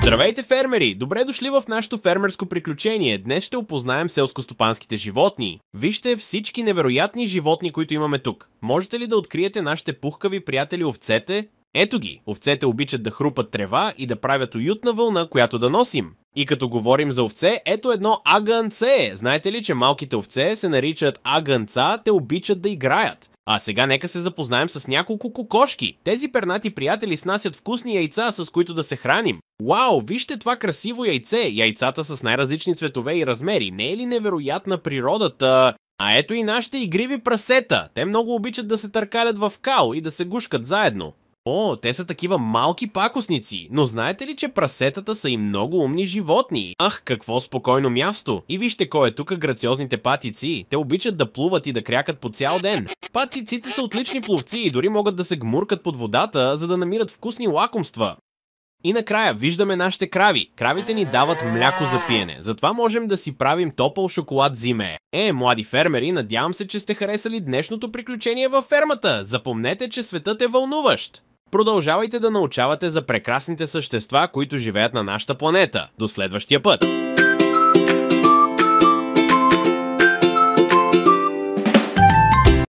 Здравейте, фермери! Добре дошли в нашето фермерско приключение. Днес ще опознаем селскостопанските животни. Вижте всички невероятни животни, които имаме тук. Можете ли да откриете нашите пухкави приятели овцете? Ето ги! Овцете обичат да хрупат трева и да правят уютна вълна, която да носим. И като говорим за овце, ето едно агънце. Знаете ли, че малките овце се наричат агънца, те обичат да играят. А сега нека се запознаем с няколко кокошки. Тези пернати приятели снасят вкусни яйца, с които да се храним. Вау, вижте това красиво яйце! Яйцата с най-различни цветове и размери. Не е ли невероятна природата? А ето и нашите игриви прасета. Те много обичат да се търкалят в кал и да се гушкат заедно. О, те са такива малки пакосници, но знаете ли, че прасетата са и много умни животни? Ах, какво спокойно място! И вижте кой е тук, грациозните патици. Те обичат да плуват и да крякат по цял ден. Патиците са отлични пловци и дори могат да се гмуркат под водата, за да намират вкусни лакомства. И накрая виждаме нашите крави. Кравите ни дават мляко за пиене, затова можем да си правим топъл шоколад зиме. Млади фермери, надявам се, че сте харесали днешното приключение във фермата. Запомнете, че светът е вълнуващ. Продължавайте да научавате за прекрасните същества, които живеят на нашата планета. До следващия път!